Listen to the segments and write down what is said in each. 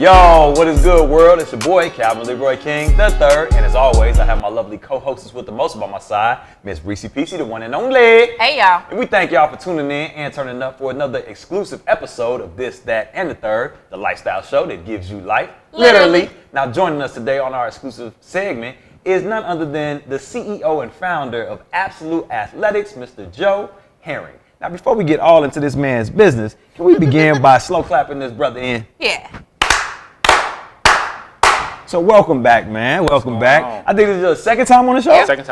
Yo, what is good, world? It's your boy, Calvin Leroy King the Third, and as always, I have my lovely co-hostess with the most by my side, Miss Reese Peasy, the one and only. Hey, y'all. And we thank y'all for tuning in and turning up for another exclusive episode of This, That, and the Third, the lifestyle show that gives you life, literally. Now, joining us today on our exclusive segment is none other than the CEO and founder of Absolute Athletics, Mr. Joe Herring. Now, before we get all into this man's business, can we begin by slow clapping this brother in? Yeah. So welcome back, man. Welcome back. I think this is your second time on the show? Yep. Second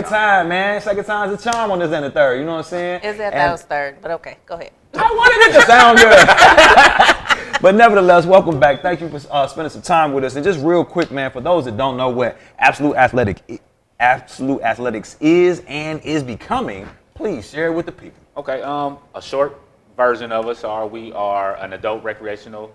time, man. Second time's a charm on this and the third. You know what I'm saying? Is that was third, but okay, go ahead. I wanted it to sound good. But nevertheless, welcome back. Thank you for spending some time with us. And just real quick, man, for those that don't know what Absolute Athletics is and is becoming, please share it with the people. Okay, a short version of us we are an adult recreational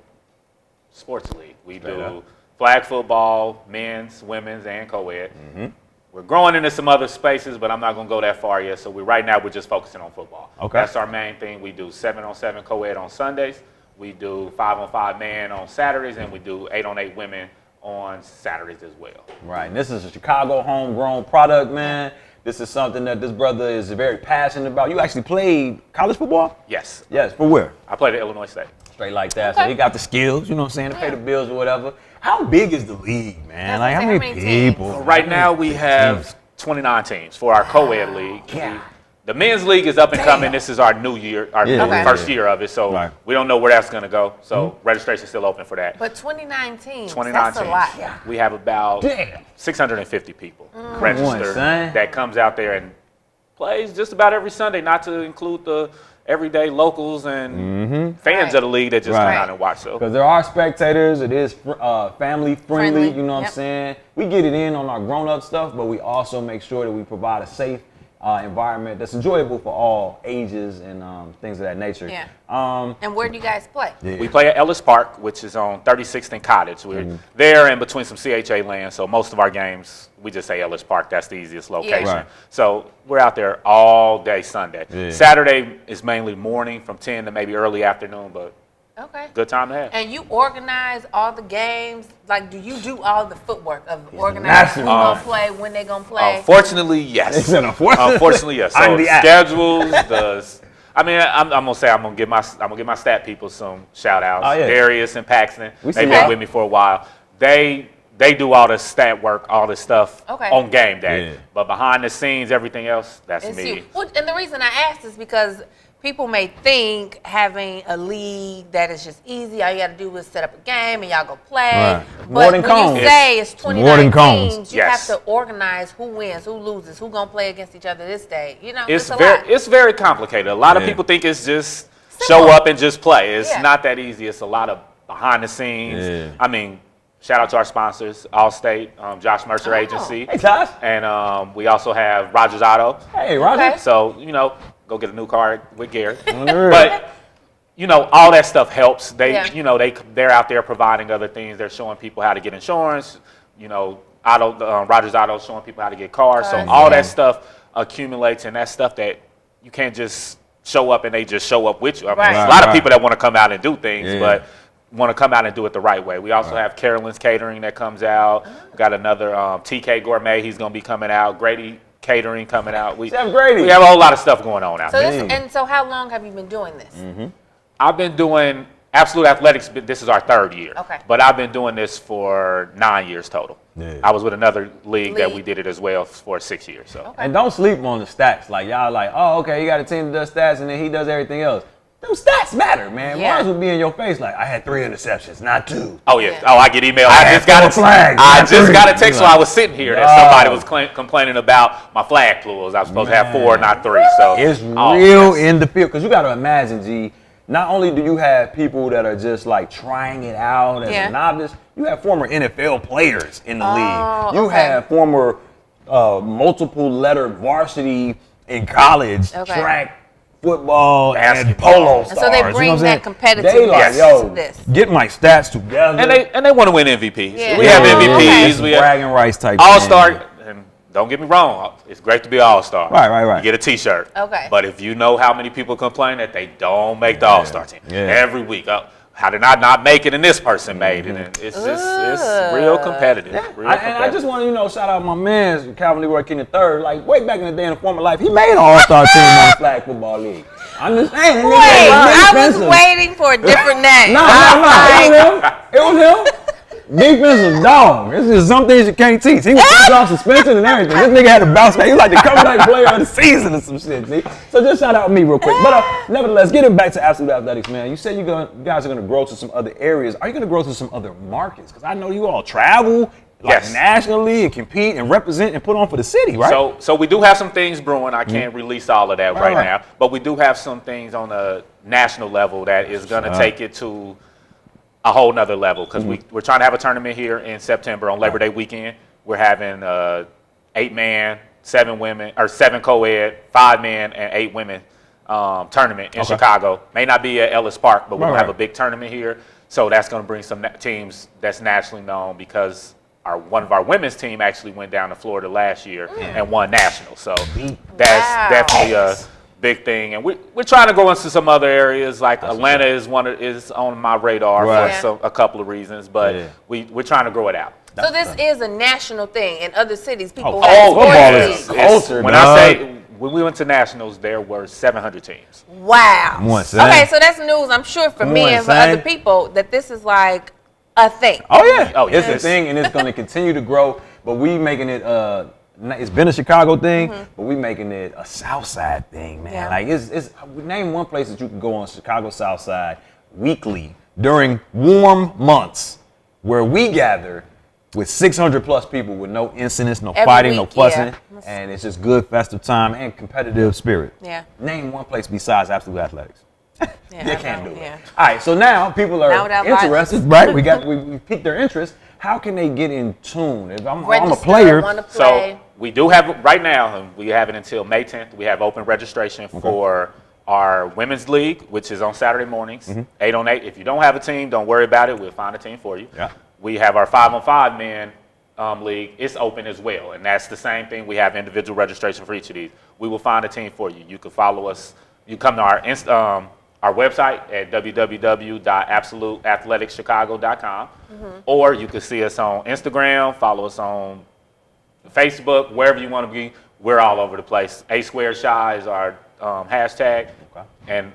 sports league. We do flag football, men's, women's, and co-ed. Mm-hmm. We're growing into some other spaces, but I'm not going to go that far yet. So right now we're just focusing on football. Okay. That's our main thing. We do 7-on-7 co-ed on Sundays. We do 5-on-5 man on Saturdays, and we do 8-on-8 women on Saturdays as well. Right, and this is a Chicago homegrown product, man. This is something that this brother is very passionate about. You actually played college football? Yes. Yes, for where? I played at Illinois State. Straight like that. Okay. So he got the skills, you know what I'm saying, to pay the bills or whatever. How big is the league, man? Like, how many people? So right now we have 29 teams for our co-ed league. Yeah. The men's league is up and coming. This is our new year, our first year of it. So we don't know where that's going to go. So registration's still open for that. But 29 teams, 29 that's teams. A lot. Yeah. We have about 650 people registered that comes out there and plays just about every Sunday, not to include the everyday locals and fans of the league that just come out and watch. So because there are spectators, it is family friendly. You know what I'm saying? We get it in on our grown up stuff, but we also make sure that we provide a safe environment that's enjoyable for all ages and things of that nature. Yeah. And where do you guys play? Yeah. We play at Ellis Park, which is on 36th and Cottage. We're there in between some CHA land, so most of our games, we just say Ellis Park. That's the easiest location. Yeah. So we're out there all day Sunday. Yeah. Saturday is mainly morning from 10 to maybe early afternoon, but good time to have. And you organize all the games? Like, do you do all the footwork of organizing who's going to play, when they're going to play? Unfortunately, yes. Unfortunately, yes. So schedules, I'm gonna give my stat people some shout outs. Darius and Paxton, they've been with me for a while. They do all the stat work, all this stuff on game day. Yeah. But behind the scenes, everything else, that's me. Well, and the reason I asked is because people may think having a league that is just easy, all you got to do is set up a game and y'all go play. Right. But when you say it's 29 teams, you have to organize who wins, who loses, who going to play against each other this day. You know, it's very complicated. A lot of people think it's just show up and just play. It's not that easy. It's a lot of behind the scenes. Yeah. I mean, shout out to our sponsors, Allstate, Josh Mercer Agency. Hey, Josh. And we also have Rogers Auto. Hey, Roger. So, go get a new car with Gary. But, all that stuff helps. They're out there providing other things. They're showing people how to get insurance. Rogers Auto showing people how to get cars. So all that stuff accumulates, and that's stuff that you can't just show up and they just show up with you. I mean, there's a lot of people that want to come out and do things, but want to come out and do it the right way. We also have Carolyn's Catering that comes out. We got another TK Gourmet. He's going to be coming out. Grady Catering coming out. We have a whole lot of stuff going on out there. So how long have you been doing this? I've been doing Absolute Athletics. This is our third year. Okay. But I've been doing this for 9 years total. Yeah. I was with another league that we did it as well for 6 years. So. And don't sleep on the stats. Like, y'all like, oh, okay, you got a team that does stats and then he does everything else. Them stats matter, man. Yeah. Mine would be in your face like, I had 3 interceptions, not 2. Oh, yeah. Oh, I get email. I just got a text while I was sitting here that somebody was complaining about my flag pools. I was supposed to have 4, not 3. So it's real in the field. Because you got to imagine, G, not only do you have people that are just like trying it out as a novice, you have former NFL players in the league. You have former multiple letter varsity in college, track, football, and polo stars. So they bring that competitiveness they like, yo, to this. Get my stats together. And they want to win MVPs. Yeah. We have MVPs. We have bragging rights type. All-star. And don't get me wrong, it's great to be an all-star. Right. You get a T-shirt. Okay. But if you know how many people complain that they don't make the all-star team every week, how did I not make it and this person made it? And it's real competitive. Yeah. And I just want to, shout out my man, Calvin Leroy King III. Like, way back in the day in the former life, he made an all-star team on the flag football league. I'm just saying. Wait, I was waiting for a different name. No. It was him. Defensive dog. This is some things you can't teach. He was put off suspension and everything. This nigga had to bounce back. He was like the comeback player of the season or some shit, see? So just shout out me real quick. But nevertheless, getting back to Absolute Athletics, man. You said you guys are going to grow to some other areas. Are you going to grow to some other markets? Because I know you all travel nationally and compete and represent and put on for the city, right? So we do have some things brewing. I can't release all of that right now. But we do have some things on a national level that is going to take it to a whole nother level, because we're trying to have a tournament here in September on Labor Day weekend. We're having 8-man, 7 women, or 7 co-ed, 5 men and 8 women tournament in Chicago. May not be at Ellis Park, but we're gonna have a big tournament here. So that's gonna bring some teams that's nationally known, because one of our women's team actually went down to Florida last year and won national. So that's definitely a big thing, and we're trying to go into some other areas. Like Atlanta is on my radar for a couple of reasons, but we're trying to grow it out. So this is a national thing in other cities. People football is culture. When I say when we went to nationals, there were 700 teams. Wow. Okay, so that's news. I'm sure for me and for other people that this is like a thing. It's a thing, and it's going to continue to grow. But we making it. It's been a Chicago thing, but we making it a South Side thing, man. Yeah. Like it's name one place that you can go on Chicago South Side weekly during warm months, where we gather with 600 plus people with no incidents, no fighting, no fussing, and it's just good festive time and competitive spirit. Yeah. Name one place besides Absolute Athletics. They can't do it. All right, so now people are interested, right? We piqued their interest. How can they get in tune? If I'm a player, so we do have right now. We have it until May 10th. We have open registration for our women's league, which is on Saturday mornings, 8 on 8. If you don't have a team, don't worry about it. We'll find a team for you. Yeah. We have our 5-on-5 men league. It's open as well, and that's the same thing. We have individual registration for each of these. We will find a team for you. You can follow us. You come to our website at www.absoluteathleticschicago.com, or you can see us on Instagram, follow us on Facebook, wherever you want to be. We're all over the place. A2SHY is our hashtag, and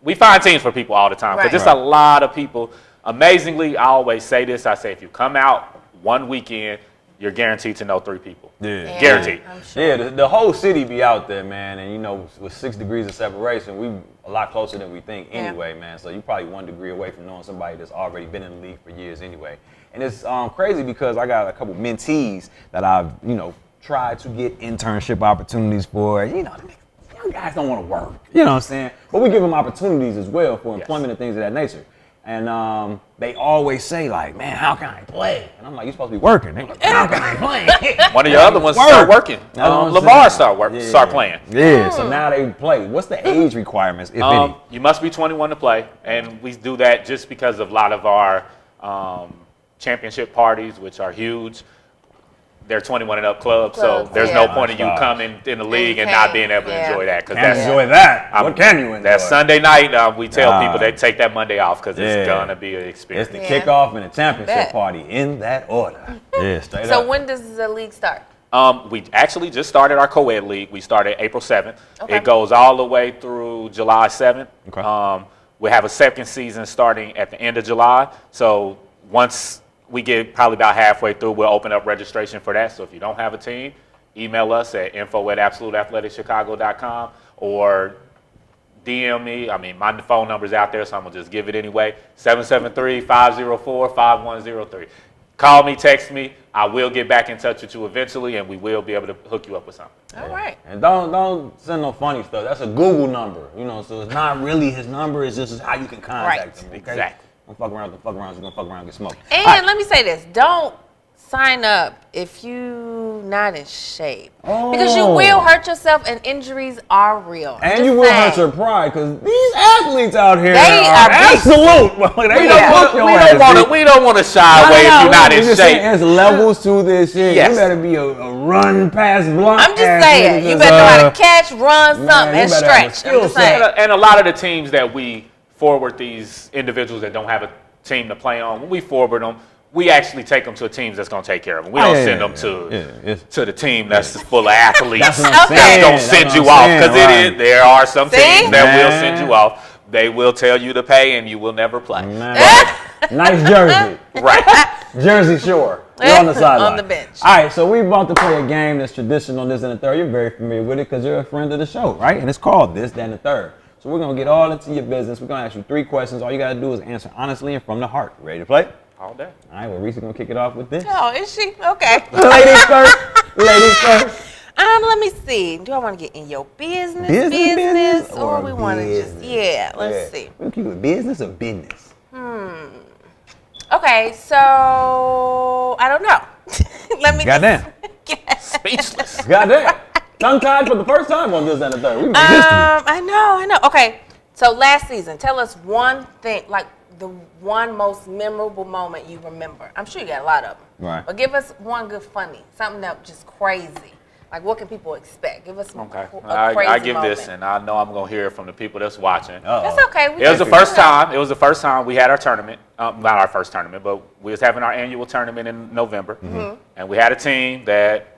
we find teams for people all the time, because there's a lot of people. Amazingly, I always say this, I say if you come out one weekend, you're guaranteed to know 3 people. Yeah. Guaranteed. I'm sure. Yeah, the whole city be out there, man. And, with 6 degrees of separation, we a lot closer than we think anyway, man. So you're probably 1 degree away from knowing somebody that's already been in the league for years anyway. And it's crazy because I got a couple mentees that I've, tried to get internship opportunities for. Young guys don't want to work. You know what I'm saying? But we give them opportunities as well for employment and things of that nature. And they always say, like, man, how can I play? And I'm like, you're supposed to be working. They're like, how can I play? One of your other ones start working. Lamar start playing. Yeah, so now they play. What's the age requirements, if any? You must be 21 to play. And we do that just because of a lot of our championship parties, which are huge. They're 21 and up clubs, so there's no point in you coming in the league and not being able to enjoy that. What can you enjoy? That Sunday night, we tell people they take that Monday off because it's going to be an experience. It's the kickoff and the championship party in that order. Straight up. So when does the league start? We actually just started our co-ed league. We started April 7th. Okay. It goes all the way through July 7th. Okay. We have a second season starting at the end of July. So once we get probably about halfway through, we'll open up registration for that. So if you don't have a team, email us at info@absoluteathleticschicago.com or DM me. My phone number's out there, so I'm going to just give it anyway. 773-504-5103. Call me, text me. I will get back in touch with you eventually, and we will be able to hook you up with something. All right. And don't send no funny stuff. That's a Google number, so it's not really his number. It's just how you can contact him. Okay? Exactly. Don't fuck around. You're going to fuck around and get smoked. And let me say this. Don't sign up if you not in shape. Because you will hurt yourself, and injuries are real. And you will hurt your pride, because these athletes out here are absolute. We don't want to shy away if you're not in shape. There's levels to this shit. Yes. You better be a run past block. I'm just saying. You better know how to catch, run, something, and stretch. I'm just saying. And a lot of the teams that we forward these individuals that don't have a team to play on, when we forward them, we actually take them to teams that's going to take care of them. We don't send them to the team that's full of athletes that's going to send you off. Because there are some teams that will send you off. They will tell you to pay, and you will never play. Nice jersey. Right. Jersey Shore. You're on the sideline. On the bench. All right, so we're about to play a game that's traditional on This, That, and the Third. You're very familiar with it because you're a friend of the show, right? And it's called This, That, and the Third. So we're going to get all into your business. We're going to ask you 3 questions. All you got to do is answer honestly and from the heart. Ready to play? All day. All right, well, Reese is going to kick it off with this. Oh, is she? Okay. Ladies first. Ladies first. Let me see. Do I want to get in your business or we want to just, let's see. We keep it business or business? Okay, so I don't know. Let me Goddamn. Speechless. Goddamn. Tongue-tied for the first time on This, That, and the Third. We made history. I know. Okay, so last season, tell us one thing, like the one most memorable moment you remember. I'm sure you got a lot of them. Right. But give us one good funny, something that just crazy. Like, what can people expect? Give us a crazy I give moment. this, and I know I'm going to hear it from the people that's watching. That's okay. It was the first time. It was the first time we had our tournament. Not our first tournament, but we was having our annual tournament in November, and we had a team that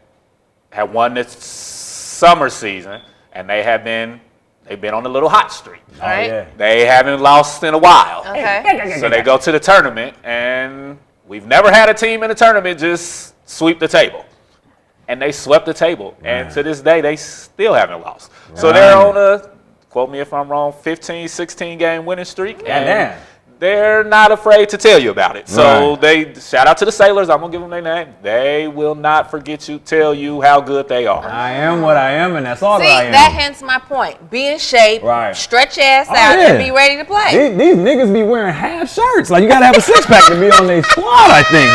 had won this summer season, and they've been on a little hot streak. All right. Yeah. They haven't lost in a while. Okay. So they go to the tournament, and we've never had a team in the tournament just sweep the table. And they swept the table. Right. And to this day, they still haven't lost. Right. So they're on a, quote me if I'm wrong, 15, 16 game winning streak. And they're not afraid to tell you about it. So they shout out to the Sailors. I'm going to give them their name. They will not forget you, tell you how good they are. I am what I am, and that's all that I am. That hence my point. Be in shape, stretch your ass out, and be ready to play. These niggas be wearing half shirts. Like, you got to have a six-pack to be on their squad, I think.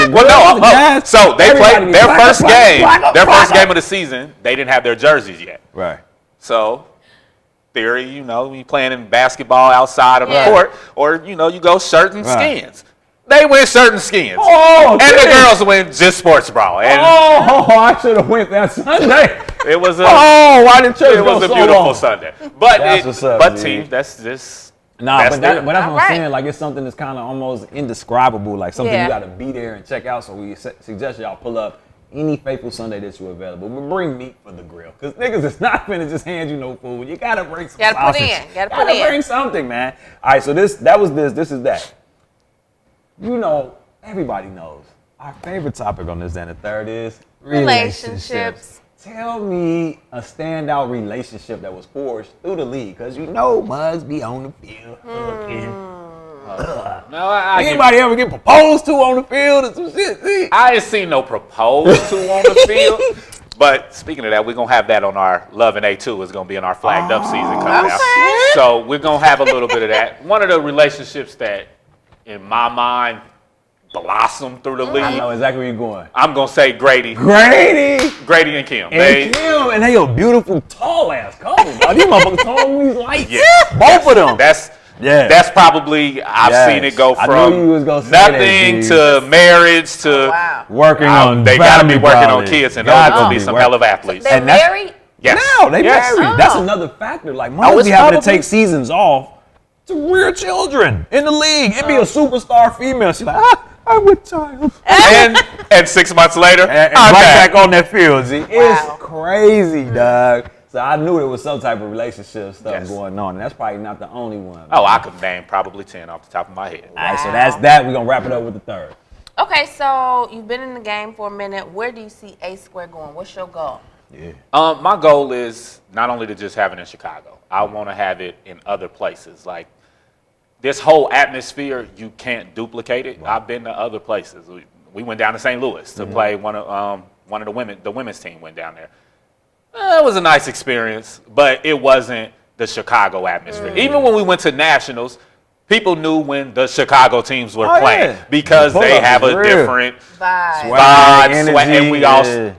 So they played their first game of the season. They didn't have their jerseys yet. Right. So, theory, you playing in basketball outside of the court, or, you go shirt and skins. They win shirt and skins. And the girls win just sports bra. And I should have went that Sunday. It was why did church It was a beautiful Sunday. But team, that's just... Nah, but that's what I'm saying. Like, it's something that's kind of almost indescribable. Like, something you got to be there and check out. So we suggest y'all pull up any faithful Sunday that you're available. But bring meat for the grill. Because niggas is not finna just hand you no food. You got to bring some sausage. Gotta put in. Bring something, man. All right, so this is that. Everybody knows. Our favorite topic on This, That, and the Third is relationships. Tell me a standout relationship that was forged through the league. Because mugs be on the field. Anybody ever get proposed to on the field or some shit? I ain't seen no proposed to on the field. But speaking of that, we're going to have that on our Love and A2. It's going to be in our flagged up season coming out. So we're going to have a little bit of that. One of the relationships that, in my mind, blossomed through the league. I know exactly where you're going. I'm going to say Grady. Grady and Kim. And they a beautiful, tall-ass couple. These motherfuckers tall these lights. Yeah. Both of them. That's probably, I've seen it go from nothing to marriage to working on they got to be working on kids, and those are going to be some hell of athletes. They're married? Yes. No, they married. That's another factor. Like, moms be having to take seasons off to rear children in the league. It'd be a superstar female. She's like, I'm with child. and 6 months later, and right back on that field. It's crazy, dog. So I knew there was some type of relationship stuff going on, and that's probably not the only one. Oh, I could name probably 10 off the top of my head. All right, so that's that. We're going to wrap it up with the third. Okay, so you've been in the game for a minute. Where do you see A Square going? What's your goal? My goal is not only to just have it in Chicago. I want to have it in other places. Like, this whole atmosphere, you can't duplicate it. I've been to other places. We went down to St. Louis to play one of the women's team went down there. It was a nice experience, but it wasn't the Chicago atmosphere. Even when we went to nationals, people knew when the Chicago teams were playing because they have a different vibe, swag, and we all,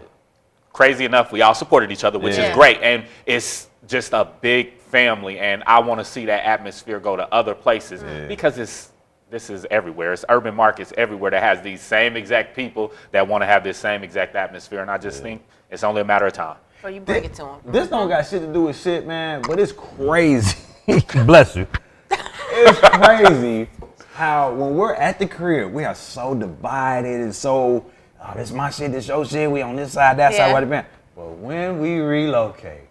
crazy enough, we all supported each other, which is great, and it's just a big family, and I want to see that atmosphere go to other places because this is everywhere. It's urban markets everywhere that has these same exact people that want to have this same exact atmosphere, and I just think it's only a matter of time. So you bring it to them. This don't got shit to do with shit, man, but it's crazy. Bless you. It's crazy how when we're at the crib, we are so divided and so, oh, this my shit, this your shit, we on this side, that side, what it been. But when we relocate,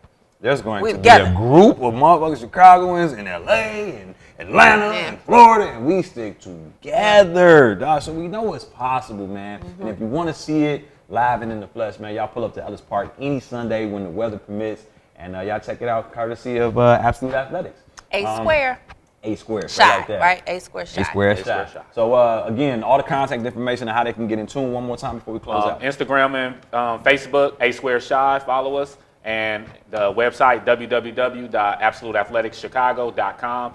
there's going to be a group of motherfuckers Chicagoans in LA and Atlanta and Florida, and we stick together, dog. So we know it's possible, man. And if you want to see it live and in the flesh, man, y'all pull up to Ellis Park any Sunday when the weather permits, and y'all check it out courtesy of Absolute Athletics. A Square. Shot, like that. right? A Square Shot. A Square Shot. So again, all the contact information and how they can get in tune one more time before we close out. Instagram and Facebook, A Square Shot, follow us. And the website, www.absoluteathleticschicago.com.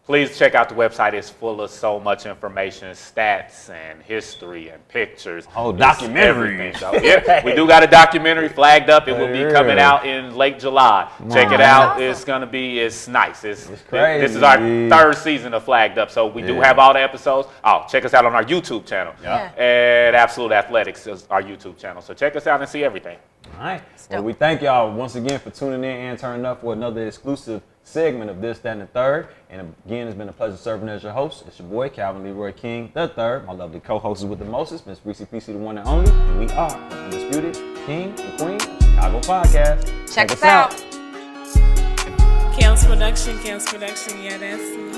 Please check out the website. It's full of so much information, stats and history and pictures. Whole documentary. So, yeah, we do got a documentary flagged up. It will be coming out in late July. Check it out. It's gonna be. It's nice. It's crazy. This is our third season of Flagged Up. So we do have all the episodes. Oh, check us out on our YouTube channel. And Absolute Athletics is our YouTube channel. So check us out and see everything. All right. Well, we thank y'all once again for tuning in and turning up for another exclusive segment of This, That, and the Third. And again, it's been a pleasure serving as your host. It's your boy, Calvin Leroy King the Third. My lovely co-host is with the mostest, Miss Reese PC, the one and only. And we are the Undisputed King and Queen Chicago Podcast. Check us out. Chaos Production, yeah, that's